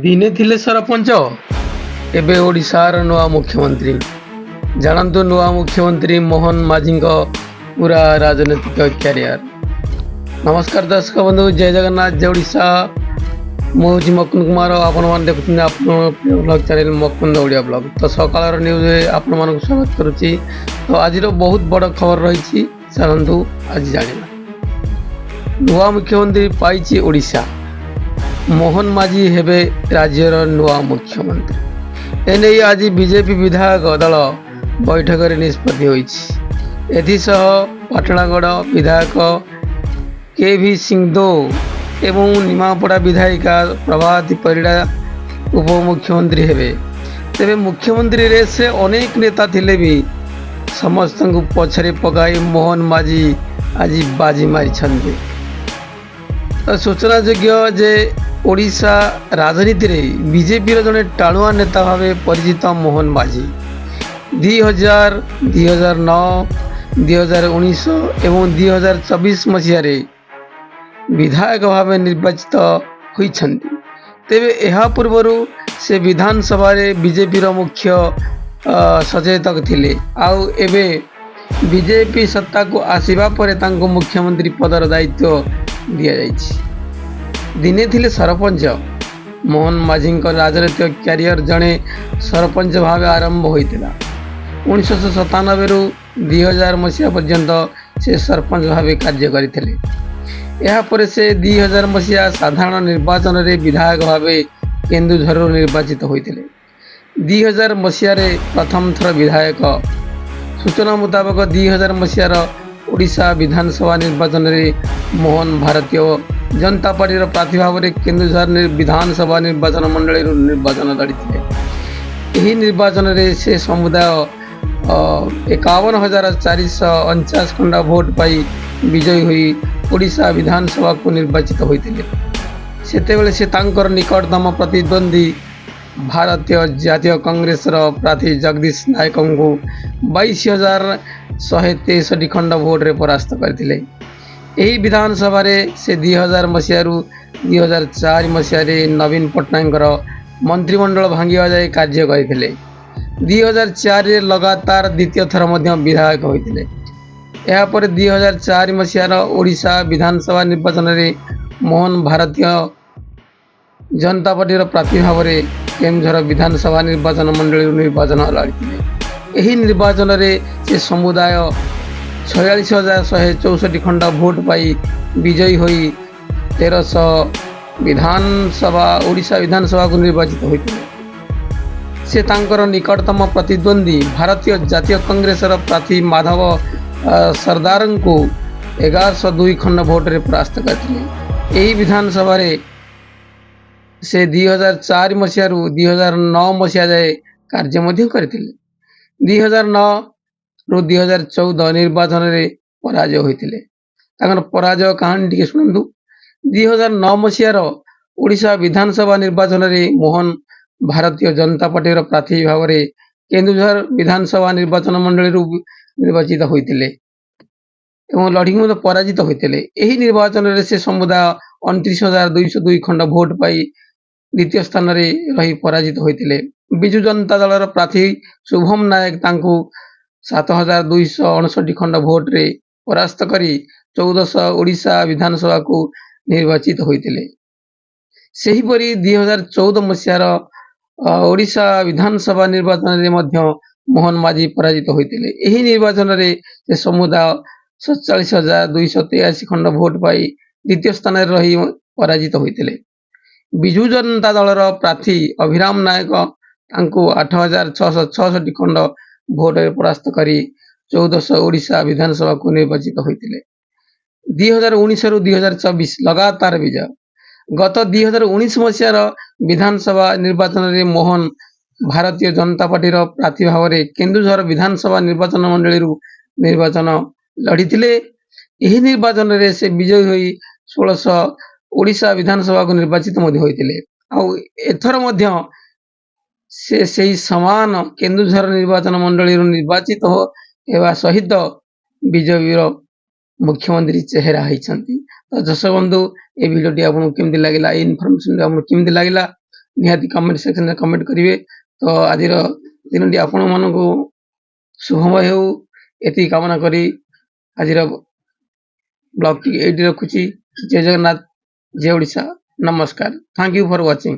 ଦିନେ ଥିଲେ ସରପଞ୍ଚ, ଏବେ ଓଡ଼ିଶାର ନୂଆ ମୁଖ୍ୟମନ୍ତ୍ରୀ। ଜାଣନ୍ତୁ ନୂଆ ମୁଖ୍ୟମନ୍ତ୍ରୀ ମୋହନ ମାଝୀଙ୍କ ପୁରା ରାଜନୈତିକ କ୍ୟାରିୟର। ନମସ୍କାର ଦର୍ଶକ ବନ୍ଧୁ, ଜୟ ଜଗନ୍ନାଥ, ଜୟ ଓଡ଼ିଶା। ମୁଁ ହେଉଛି ମକୁନ୍ଦ କୁମାର। ଆପଣମାନେ ଦେଖୁଛନ୍ତି ଆପଣଙ୍କ ପ୍ରିୟ blog channel Mukunda Odia blog. ତ ସକାଳର ନ୍ୟୁଜ୍ରେ ଆପଣମାନଙ୍କୁ ସ୍ୱାଗତ କରୁଛି। ତ ଆଜିର ବହୁତ ବଡ଼ ଖବର ରହିଛି, ଚାଲନ୍ତୁ ଆଜି ଜାଣିବା। ନୂଆ ମୁଖ୍ୟମନ୍ତ୍ରୀ ପାଇଛି ଓଡ଼ିଶା, ମୋହନ ମାଝୀ ହେବେ ରାଜ୍ୟର ନୂଆ ମୁଖ୍ୟମନ୍ତ୍ରୀ। ଏନେଇ ଆଜି ବିଜେପି ବିଧାୟକ ଦଳ ବୈଠକରେ ନିଷ୍ପତ୍ତି ହୋଇଛି। ଏଥିସହ ପାଟଣାଗଡ଼ ବିଧାୟକ କେ.ଭି. ସିଂହଦେଓ ଏବଂ ନିମାପଡ଼ା ବିଧାୟିକା ପ୍ରଭାତୀ ପରିଡ଼ା ଉପମୁଖ୍ୟମନ୍ତ୍ରୀ ହେବେ। ତେବେ ମୁଖ୍ୟମନ୍ତ୍ରୀ ରେସ୍ରେ ଅନେକ ନେତା ଥିଲେ ବି ସମସ୍ତଙ୍କୁ ପଛରେ ପକାଇ ମୋହନ ମାଝୀ ଆଜି ବାଜି ମାରିଛନ୍ତି। ସୂଚନାଯୋଗ୍ୟ ଯେ ଓଡ଼ିଶା ରାଜନୀତିରେ ବିଜେପିର ଜଣେ ଟାଣୁଆ ନେତା ଭାବେ ପରିଚିତ ମୋହନ ମାଝୀ 2000, 2009, 2019 ଏବଂ 2024 ମସିହାରେ ବିଧାୟକ ଭାବେ ନିର୍ବାଚିତ ହୋଇଛନ୍ତି। ତେବେ ଏହା ପୂର୍ବରୁ ସେ ବିଧାନସଭାରେ ବିଜେପିର ମୁଖ୍ୟ ସଚେତକ ଥିଲେ। ଆଉ ଏବେ ବିଜେପି ସତ୍ତାକୁ ଆସିବା ପରେ ତାଙ୍କୁ ମୁଖ୍ୟମନ୍ତ୍ରୀ ପଦର ଦାୟିତ୍ୱ ଦିଆଯାଇଛି। ଦିନେ ଥିଲେ ସରପଞ୍ଚ, ମୋହନ ମାଝୀଙ୍କ ରାଜନୈତିକ କ୍ୟାରିୟର ଜଣେ ସରପଞ୍ଚ ଭାବେ ଆରମ୍ଭ ହୋଇଥିଲା। 1997ରୁ 2000 ମସିହା ପର୍ଯ୍ୟନ୍ତ ସେ ସରପଞ୍ଚ ଭାବେ କାର୍ଯ୍ୟ କରିଥିଲେ। ଏହାପରେ ସେ 2000 ମସିହା ସାଧାରଣ ନିର୍ବାଚନରେ ବିଧାୟକ ଭାବେ କେନ୍ଦୁଝରରୁ ନିର୍ବାଚିତ ହୋଇଥିଲେ। 2000 ମସିହାରେ ପ୍ରଥମ ଥର ବିଧାୟକ। ସୂଚନା ମୁତାବକ 2000 ମସିହାର ଓଡ଼ିଶା ବିଧାନସଭା ନିର୍ବାଚନରେ ମୋହନ ଭାରତୀୟ ଜନତା ପାର୍ଟିର ପ୍ରାର୍ଥୀ ଭାବରେ କେନ୍ଦୁଝର ବିଧାନସଭା ନିର୍ବାଚନ ମଣ୍ଡଳୀରୁ ନିର୍ବାଚନ ଲଢ଼ିଥିଲେ। ଏହି ନିର୍ବାଚନରେ ସେ ସମୁଦାୟ 51,449 ଖଣ୍ଡ ଭୋଟ ପାଇ ବିଜୟୀ ହୋଇ ଓଡ଼ିଶା ବିଧାନସଭାକୁ ନିର୍ବାଚିତ ହୋଇଥିଲେ। ସେତେବେଳେ ସେ ତାଙ୍କର ନିକଟତମ ପ୍ରତିଦ୍ୱନ୍ଦ୍ୱୀ ଭାରତୀୟ ଜାତୀୟ କଂଗ୍ରେସର ପ୍ରାର୍ଥୀ ଜଗଦୀଶ ନାୟକଙ୍କୁ 22,163 ଖଣ୍ଡ ଭୋଟରେ ପରାସ୍ତ କରିଥିଲେ। ଏହି ବିଧାନସଭାରେ ସେ 2000 ମସିହାରୁ 2004 ମସିହାରେ ନବୀନ ପଟ୍ଟନାୟକଙ୍କର ମନ୍ତ୍ରିମଣ୍ଡଳ ଭାଙ୍ଗିବା ଯାଏ କାର୍ଯ୍ୟ କରିଥିଲେ। 2004ରେ ଲଗାତାର ଦ୍ୱିତୀୟ ଥର ମଧ୍ୟ ବିଧାୟକ ହୋଇଥିଲେ। ଏହାପରେ 2004 ମସିହାର ଓଡ଼ିଶା ବିଧାନସଭା ନିର୍ବାଚନରେ ମୋହନ ଭାରତୀୟ ଜନତା ପାର୍ଟିର ପ୍ରାର୍ଥୀ ଭାବରେ କେନ୍ଦୁଝର ବିଧାନସଭା ନିର୍ବାଚନ ମଣ୍ଡଳୀରୁ ନିର୍ବାଚନ ଲଢ଼ିଥିଲେ। ଏହି ନିର୍ବାଚନରେ ସେ ସମୁଦାୟ 46,164 ଖଣ୍ଡ ଭୋଟ ପାଇ ବିଜୟୀ ହୋଇ 1300 ଓଡ଼ିଶା ବିଧାନସଭାକୁ ନିର୍ବାଚିତ ହୋଇଥିଲେ। ସେ ତାଙ୍କର ନିକଟତମ ପ୍ରତିଦ୍ୱନ୍ଦ୍ୱୀ ଭାରତୀୟ ଜାତୀୟ କଂଗ୍ରେସର ପ୍ରାର୍ଥୀ ମାଧବ ସରଦାରଙ୍କୁ 1102 ଖଣ୍ଡ ଭୋଟରେ ପରାସ୍ତ କରିଥିଲେ। ଏହି ବିଧାନସଭାରେ ସେ 2004 ମସିହାରୁ 2009 ମସିହା ଯାଏ କାର୍ଯ୍ୟ ମଧ୍ୟ କରିଥିଲେ। 2009ରୁ 2014 ନିର୍ବାଚନରେ ପରାଜୟ ହୋଇଥିଲେ। ତାଙ୍କର ପରାଜୟ କାହାଣୀ ଟିକେ ଶୁଣନ୍ତୁ। 2009 ମସିହାର ଓଡ଼ିଶା ବିଧାନସଭା ନିର୍ବାଚନରେ ମୋହନ ଭାରତୀୟ ଜନତା ପାର୍ଟିର ପ୍ରାର୍ଥୀ ଭାବରେ କେନ୍ଦୁଝର ବିଧାନସଭା ନିର୍ବାଚନ ମଣ୍ଡଳୀରୁ ନିର୍ବାଚିତ ହୋଇଥିଲେ ଏବଂ ଲଢ଼ିକି ମଧ୍ୟ ପରାଜିତ ହୋଇଥିଲେ। ଏହି ନିର୍ବାଚନରେ ସେ ସମୁଦାୟ 29,202 ଖଣ୍ଡ ଭୋଟ ପାଇ ଦ୍ୱିତୀୟ ସ୍ଥାନରେ ରହି ପରାଜିତ ହୋଇଥିଲେ। ବିଜୁ ଜନତା ଦଳର ପ୍ରାର୍ଥୀ ଶୁଭମ ନାୟକ ତାଙ୍କୁ 7,259 ଖଣ୍ଡ ଭୋଟରେ ପରାସ୍ତ କରି 1400 ଓଡ଼ିଶା ବିଧାନସଭାକୁ ନିର୍ବାଚିତ ହୋଇଥିଲେ। ସେହିପରି 2014 ମସିହାର ଓଡ଼ିଶା ବିଧାନସଭା ନିର୍ବାଚନରେ ମଧ୍ୟ ମୋହନ ମାଝୀ ପରାଜିତ ହୋଇଥିଲେ। ଏହି ନିର୍ବାଚନରେ ସେ ସମୁଦାୟ 47,283 ଖଣ୍ଡ ଭୋଟ ପାଇ ଦ୍ୱିତୀୟ ସ୍ଥାନରେ ରହି ପରାଜିତ ହୋଇଥିଲେ। ବିଜୁ ଜନତା ଦଳର ପ୍ରାର୍ଥୀ ଅଭିରାମ ନାୟକ ତାଙ୍କୁ 8,666 ଖଣ୍ଡ ଭୋଟରେ ପରାସ୍ତ କରି 1400 ଓଡ଼ିଶା ବିଧାନସଭାକୁ ନିର୍ବାଚିତ ହୋଇଥିଲେ। 2019ରୁ 2024 ଲଗାତାର ବିଜୟ। ଗତ 2019 ମସିହାର ବିଧାନସଭା ନିର୍ବାଚନରେ ମୋହନ ଭାରତୀୟ ଜନତା ପାର୍ଟିର ପ୍ରାର୍ଥୀ ଭାବରେ କେନ୍ଦୁଝର ବିଧାନସଭା ନିର୍ବାଚନ ମଣ୍ଡଳୀରୁ ନିର୍ବାଚନ ଲଢ଼ିଥିଲେ। ଏହି ନିର୍ବାଚନରେ ସେ ବିଜୟୀ ହୋଇ 1600 ଓଡ଼ିଶା ବିଧାନସଭାକୁ ନିର୍ବାଚିତ ମଧ୍ୟ ହୋଇଥିଲେ। ଆଉ ଏଥର ମଧ୍ୟ ସେ ସେହି ସମାନ କେନ୍ଦୁଝର ନିର୍ବାଚନ ମଣ୍ଡଳୀରୁ ନିର୍ବାଚିତ ହେବା ସହିତ ବିଜେପିର ମୁଖ୍ୟମନ୍ତ୍ରୀ ଚେହେରା ହେଇଛନ୍ତି। ତ ଦର୍ଶକ ବନ୍ଧୁ, ଏ ଭିଡ଼ିଓଟି ଆପଣଙ୍କୁ କେମିତି ଲାଗିଲା, ଏ ଇନଫର୍ମେସନ୍ ଆପଣଙ୍କୁ କେମିତି ଲାଗିଲା ନିହାତି କମେଣ୍ଟ ସେକ୍ସନରେ କମେଣ୍ଟ କରିବେ। ତ ଆଜିର ଦିନଟି ଆପଣମାନଙ୍କୁ ଶୁଭମୟ ହେଉ ଏତିକି କାମନା କରି ଆଜିର ବ୍ଲଗଟି ଏଇଠି ରଖୁଛି। ଜୟ ଜଗନ୍ନାଥ, ଜୟ ଓଡ଼ିଶା, ନମସ୍କାର। Thank you for watching.